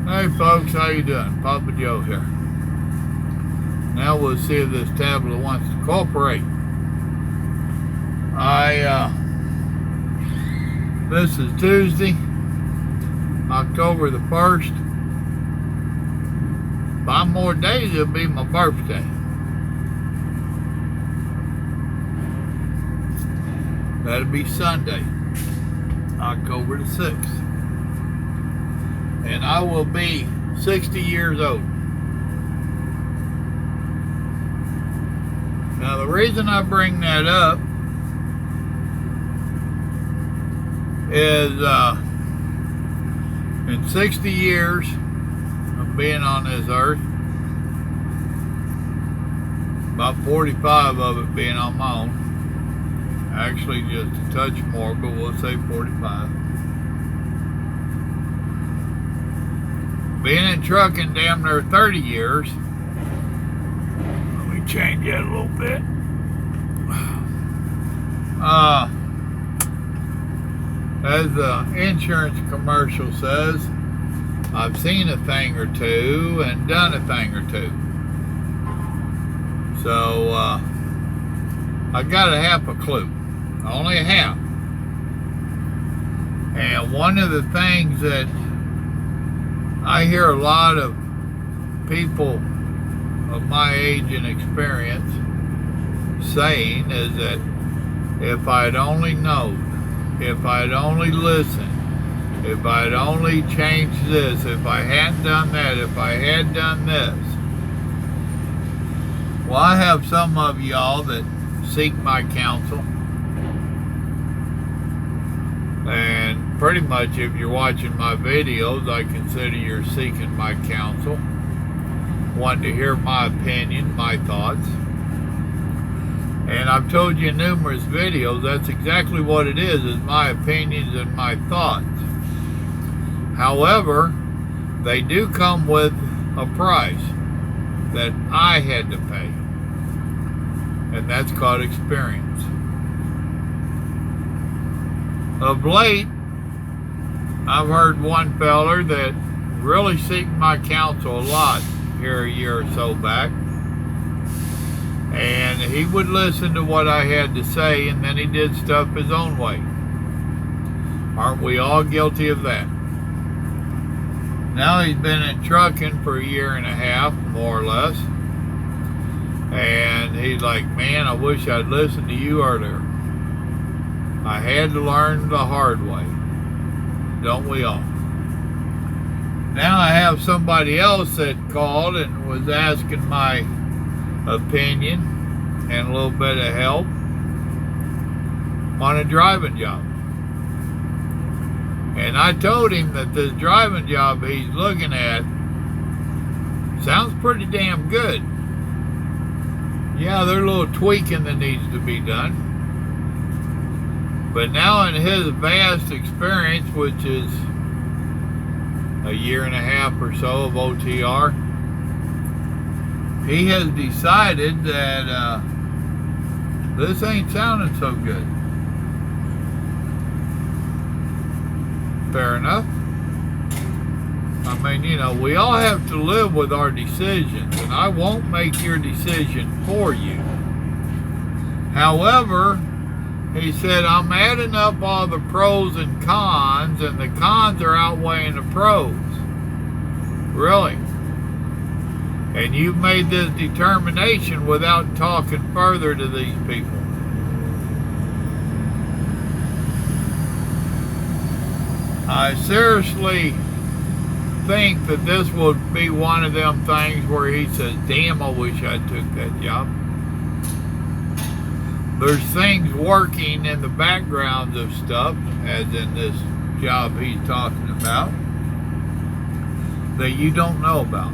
Hey folks, how you doing? Papa Joe here. Now we'll see if this tablet wants to cooperate. This is Tuesday, October the 1st. 5 more days it'll be my birthday. That'll be Sunday, October the 6th. And I will be 60 years old. Now the reason I bring that up is in 60 years of being on this earth, about 45 of it being on my own, actually just a touch more, but we'll say 45. Being in trucking damn near 30 years. Let me change that a little bit. As the insurance commercial says, I've seen a thing or two and done a thing or two. So, I got a half a clue. Only a half. And one of the things that I hear a lot of people of my age and experience saying is that if I'd only known, if I'd only listened, if I'd only changed this, if I hadn't done that, if I had done this. Well, I have some of y'all that seek my counsel. And pretty much if you're watching my videos, I consider you're seeking my counsel, wanting to hear my opinion, my thoughts. And I've told you in numerous videos, that's exactly what it is my opinions and my thoughts. However, they do come with a price that I had to pay. And that's called experience. Of late, I've heard one feller that really seeked my counsel a lot here a year or so back. And he would listen to what I had to say, and then he did stuff his own way. Aren't we all guilty of that? Now he's been in trucking for a year and a half, more or less. And he's like, man, I wish I'd listened to you earlier. I had to learn the hard way. Don't we all? Now I have somebody else that called and was asking my opinion and a little bit of help on a driving job. And I told him that this driving job he's looking at sounds pretty damn good. Yeah, there's a little tweaking that needs to be done. But now in his vast experience, which is a year and a half or so of OTR, he has decided that this ain't sounding so good. Fair enough. I mean, you know, we all have to live with our decisions, and I won't make your decision for you. However, he said, I'm adding up all the pros and cons, and the cons are outweighing the pros. Really? And you've made this determination without talking further to these people. I seriously think that this would be one of them things where he says, damn, I wish I took that job. There's things working in the backgrounds of stuff, as in this job he's talking about, that you don't know about.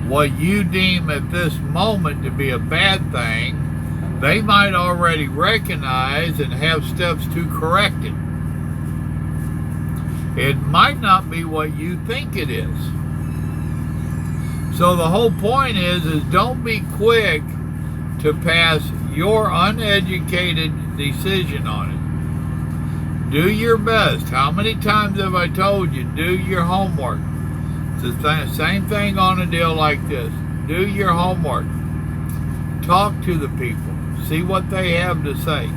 What you deem at this moment to be a bad thing, they might already recognize and have steps to correct it. It might not be what you think it is. So the whole point is don't be quick to pass your uneducated decision on it. Do your best. How many times have I told you, do your homework? It's the same thing on a deal like this. Do your homework. Talk to the people. See what they have to say.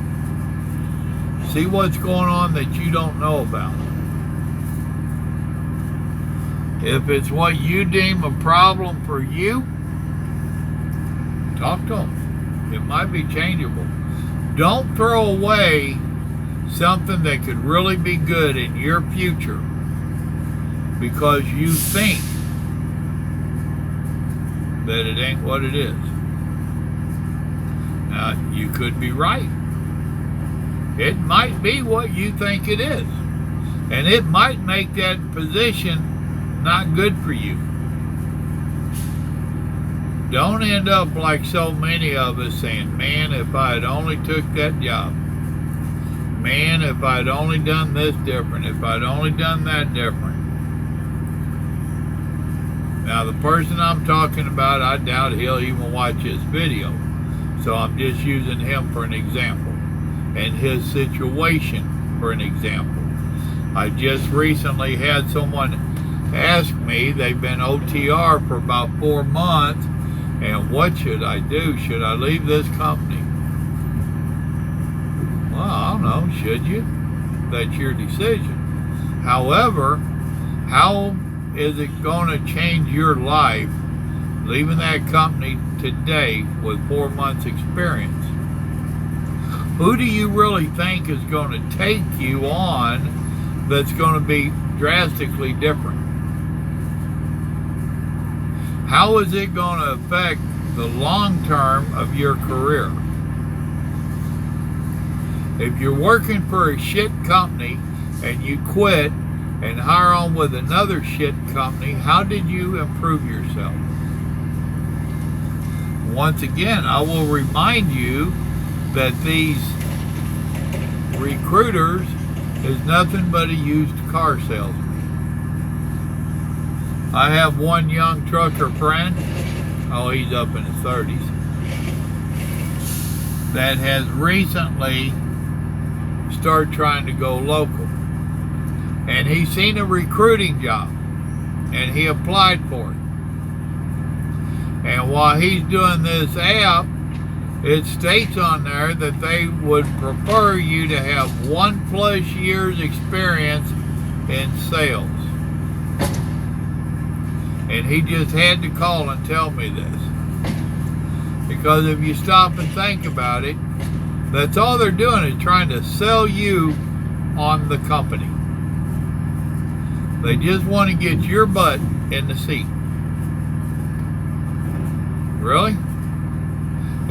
See what's going on that you don't know about. If it's what you deem a problem for you, talk to them. It might be changeable. Don't throw away something that could really be good in your future because you think that it ain't what it is. Now, you could be right. It might be what you think it is. And it might make that position not good for you. Don't end up like so many of us saying, man, if I had only took that job. Man, if I'd only done this different. If I'd only done that different. Now, the person I'm talking about, I doubt he'll even watch this video. So I'm just using him for an example. And his situation for an example. I just recently had someone ask me, they've been OTR for about 4 months, and what should I do? Should I leave this company? Well, I don't know, should you? That's your decision. However, how is it going to change your life leaving that company today with 4 months experience? Who do you really think is going to take you on that's going to be drastically different? How is it going to affect the long term of your career? If you're working for a shit company and you quit and hire on with another shit company, how did you improve yourself? Once again, I will remind you that these recruiters is nothing but a used car salesman. I have one young trucker friend, he's up in his 30s, that has recently started trying to go local. And he's seen a recruiting job, and he applied for it. And while he's doing this app, it states on there that they would prefer you to have 1+ years experience in sales. And he just had to call and tell me this. Because if you stop and think about it, that's all they're doing is trying to sell you on the company. They just want to get your butt in the seat. Really?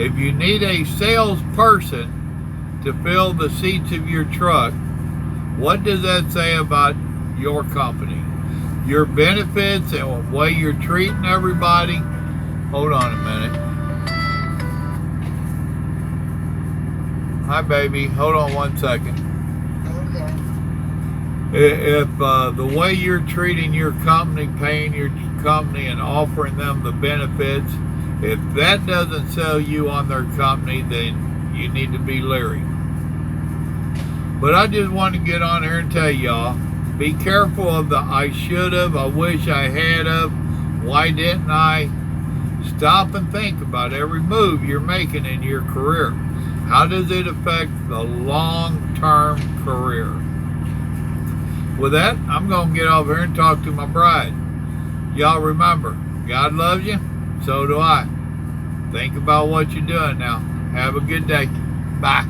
If you need a salesperson to fill the seats of your truck, what does that say about your company? Your benefits and the way you're treating everybody? Hold on a minute. Hi, baby. Hold on 1 second. If the way you're treating your company, paying your company and offering them the benefits, if that doesn't sell you on their company, then you need to be leery. But I just want to get on here and tell y'all, be careful of the I should have, I wish I had have, why didn't I? Stop and think about every move you're making in your career. How does it affect the long-term career? With that, I'm going to get over here and talk to my bride. Y'all remember, God loves you. So do I. Think about what you're doing now. Have a good day. Bye.